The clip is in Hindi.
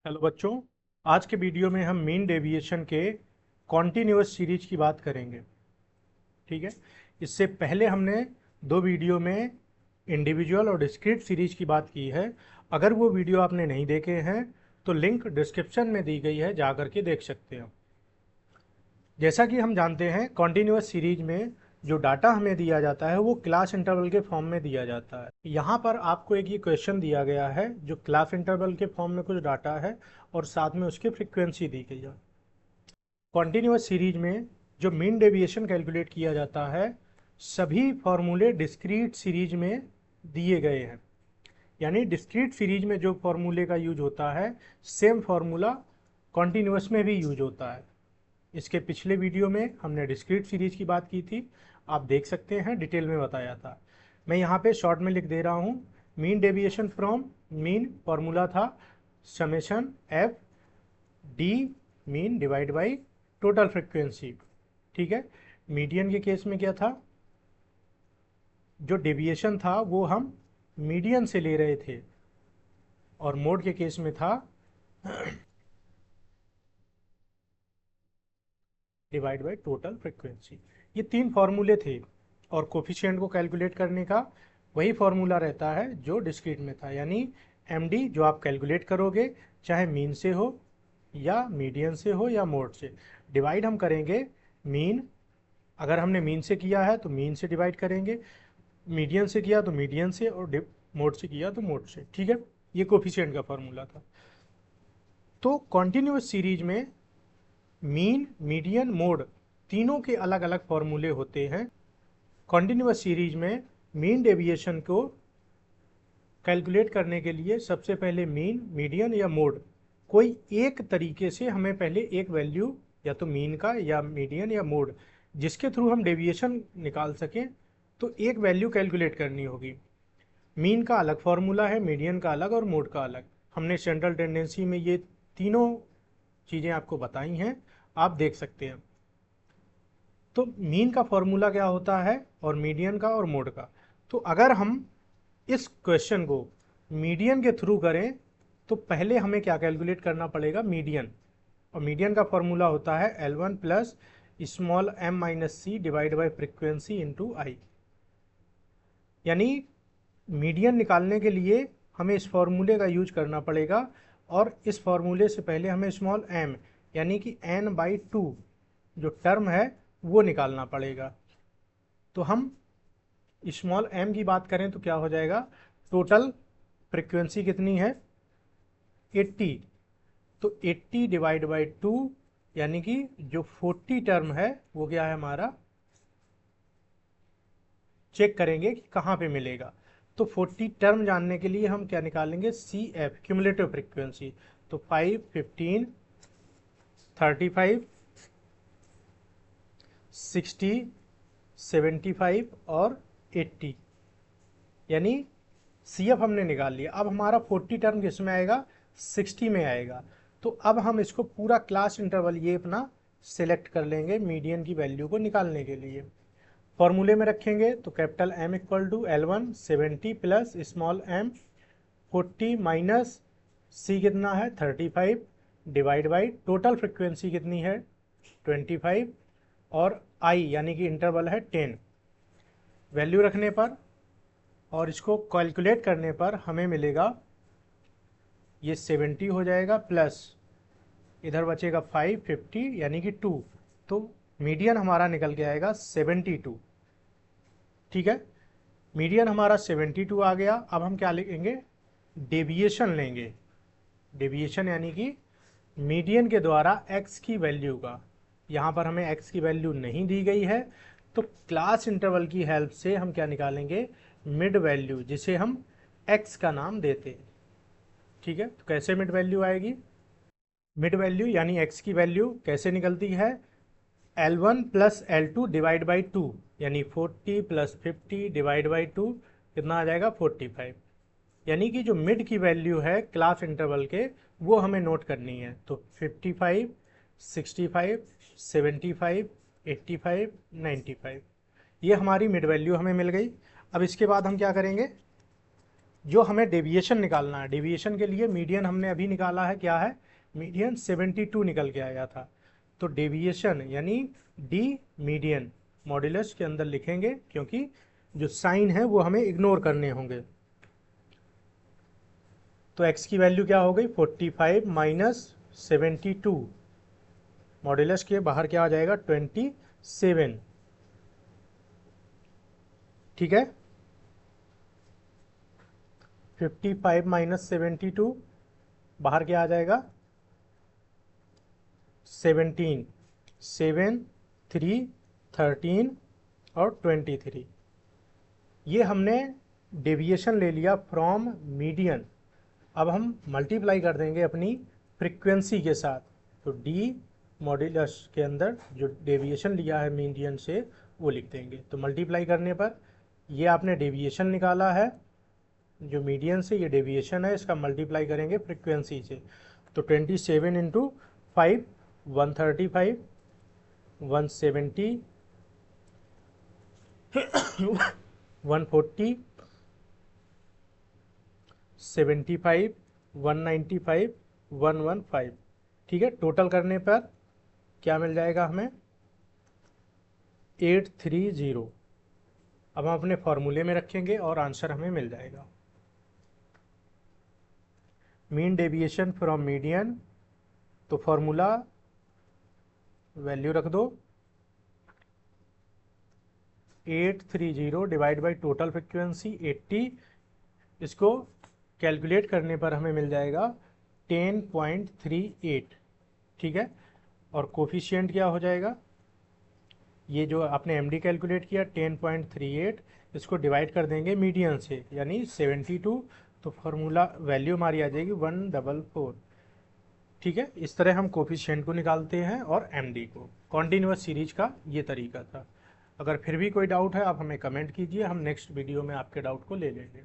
हेलो बच्चों। आज के वीडियो में हम मीन डेविएशन के कॉन्टिन्यूअस सीरीज की बात करेंगे। ठीक है। इससे पहले हमने दो वीडियो में इंडिविजुअल और डिस्क्रीट सीरीज की बात की है। अगर वो वीडियो आपने नहीं देखे हैं तो लिंक डिस्क्रिप्शन में दी गई है, जा करके देख सकते हैं। जैसा कि हम जानते हैं, कॉन्टिन्यूअस सीरीज में जो डाटा हमें दिया जाता है वो क्लास इंटरवल के फॉर्म में दिया जाता है। यहाँ पर आपको एक ये क्वेश्चन दिया गया है जो क्लास इंटरवल के फॉर्म में कुछ डाटा है और साथ में उसकी फ्रीक्वेंसी दी गई है। कॉन्टिन्यूअस सीरीज में जो मीन डेविएशन कैलकुलेट किया जाता है, सभी फॉर्मूले डिस्क्रीट सीरीज में दिए गए हैं। यानी डिस्क्रीट सीरीज में जो फॉर्मूले का यूज होता है, सेम फॉर्मूला कॉन्टिन्यूअस में भी यूज होता है। इसके पिछले वीडियो में हमने डिस्क्रीट सीरीज की बात की थी, आप देख सकते हैं, डिटेल में बताया था। मैं यहाँ पे शॉर्ट में लिख दे रहा हूँ। Mean deviation from mean formula था summation F D mean divide by total frequency. ठीक है। मीडियन के केस में क्या था, जो डेविएशन था वो हम मीडियन से ले रहे थे, और मोड के केस में था डिवाइड बाई टोटल फ्रिक्वेंसी। ये तीन फार्मूले थे, और कोफिशिएंट को कैलकुलेट करने का वही फार्मूला रहता है जो डिस्क्रीट में था। यानी एमडी जो आप कैलकुलेट करोगे, चाहे मीन से हो या मीडियन से हो या मोड से, डिवाइड हम करेंगे मीन। अगर हमने मीन से किया है तो मीन से डिवाइड करेंगे, मीडियन से किया तो मीडियन से, और मोड से किया तो मोड से। ठीक है। ये कोफिशिएंट का फार्मूला था। तो कॉन्टिन्यूअस सीरीज में मीन, मीडियन, मोड तीनों के अलग अलग फॉर्मूले होते हैं। कॉन्टिन्यूअस सीरीज में मीन डेविएशन को कैलकुलेट करने के लिए सबसे पहले मीन, मीडियन या मोड, कोई एक तरीके से हमें पहले एक वैल्यू, या तो मीन का या मीडियन या मोड, जिसके थ्रू हम डेविएशन निकाल सकें, तो एक वैल्यू कैलकुलेट करनी होगी। मीन का अलग फॉर्मूला है, मीडियन का अलग और मोड का अलग। हमने सेंट्रल टेंडेंसी में ये तीनों चीज़ें आपको बताई हैं, आप देख सकते हैं। तो मीन का फॉर्मूला क्या होता है, और मीडियन का और मोड का। तो अगर हम इस क्वेश्चन को मीडियन के थ्रू करें तो पहले हमें क्या कैलकुलेट करना पड़ेगा, मीडियन। और मीडियन का फॉर्मूला होता है L1 plus small m minus C divide by frequency into I. यानी मीडियन निकालने के लिए हमें इस फॉर्मूले का यूज करना पड़ेगा, और इस फॉर्मूले से पहले हमें स्मॉल m यानी कि n/2 जो टर्म है वो निकालना पड़ेगा। तो हम स्मॉल m की बात करें तो क्या हो जाएगा, टोटल फ्रिक्वेंसी कितनी है 80, तो 80 डिवाइड बाई 2, यानी कि जो 40 टर्म है वो क्या है हमारा, चेक करेंगे कि कहाँ पे मिलेगा। तो 40 टर्म जानने के लिए हम क्या निकालेंगे, सी एफ क्यूमुलेटिव फ्रिक्वेंसी। तो 5, 15, 35, 60, 75 और 80, यानी सी एफ हमने निकाल लिया। अब हमारा 40 टर्म किस में आएगा, 60 में आएगा। तो अब हम इसको पूरा क्लास इंटरवल ये अपना सिलेक्ट कर लेंगे मीडियन की वैल्यू को निकालने के लिए। फॉर्मूले में रखेंगे तो capital M equal to L1 70 plus small m 40 minus C कितना है 35 डिवाइड बाई टोटल फ्रिक्वेंसी कितनी है 25, और आई यानी कि इंटरवल है 10। वैल्यू रखने पर और इसको कैलकुलेट करने पर हमें मिलेगा, ये 70 हो जाएगा, प्लस इधर बचेगा 5, 50 यानी कि 2। तो मीडियन हमारा निकल के आएगा 72। ठीक है। मीडियन हमारा 72 आ गया। अब हम क्या लेंगे, डेविएशन लेंगे। डेविएशन यानी कि मीडियन के द्वारा x की वैल्यू का। यहाँ पर हमें x की वैल्यू नहीं दी गई है, तो क्लास इंटरवल की हेल्प से हम क्या निकालेंगे, मिड वैल्यू, जिसे हम x का नाम देते हैं। ठीक है। तो कैसे मिड वैल्यू आएगी, मिड वैल्यू यानी x की वैल्यू कैसे निकलती है, L1 plus L2 divide by 2, यानी 40 प्लस 50 डिवाइड बाई 2 कितना आ जाएगा 45। यानी कि जो मिड की वैल्यू है क्लास इंटरवल के, वो हमें नोट करनी है। तो 55, 65, 75, 85, 95, ये हमारी मिड वैल्यू हमें मिल गई। अब इसके बाद हम क्या करेंगे, जो हमें डेविएशन निकालना है, डेविएशन के लिए मीडियन हमने अभी निकाला है, क्या है, मीडियन 72 निकल के आया था। तो डेविएशन यानी डी मीडियन मॉड्यूलस के अंदर लिखेंगे, क्योंकि जो साइन है वो हमें इग्नोर करने होंगे। तो x की वैल्यू क्या हो गई, 45 माइनस 72, मॉड्यूलस के बाहर क्या आ जाएगा, 27। ठीक है, 55 माइनस 72 बाहर क्या आ जाएगा, 17, 7, 3, 13 और 23। ये हमने डेविएशन ले लिया फ्रॉम मीडियन। अब हम मल्टीप्लाई कर देंगे अपनी फ्रीक्वेंसी के साथ। तो डी मॉड्यूलस के अंदर जो डेविएशन लिया है मीडियन से वो लिख देंगे। तो मल्टीप्लाई करने पर ये आपने डेविएशन निकाला है जो मीडियन से, ये डेविएशन है, इसका मल्टीप्लाई करेंगे फ्रीक्वेंसी से। तो 27 इंटू 5 135, 170, 140, 75, 195, 115। ठीक है, टोटल करने पर क्या मिल जाएगा हमें, 830। अब हम अपने फॉर्मूले में रखेंगे और आंसर हमें मिल जाएगा। मीन डेविएशन फ्रॉम मीडियन, तो फॉर्मूला वैल्यू रख दो 830 डिवाइड बाई टोटल फ्रिक्वेंसी 80। इसको कैलकुलेट करने पर हमें मिल जाएगा 10.38। ठीक है, और कोफिशिएंट क्या हो जाएगा, ये जो आपने एमडी कैलकुलेट किया 10.38, इसको डिवाइड कर देंगे मीडियन से यानी 72, तो फार्मूला वैल्यू हमारी आ जाएगी 144। ठीक है, इस तरह हम कोफिशिएंट को निकालते हैं और एमडी को। कॉन्टिन्यूअस सीरीज का ये तरीका था। अगर फिर भी कोई डाउट है आप हमें कमेंट कीजिए, हम नेक्स्ट वीडियो में आपके डाउट को ले लेंगे।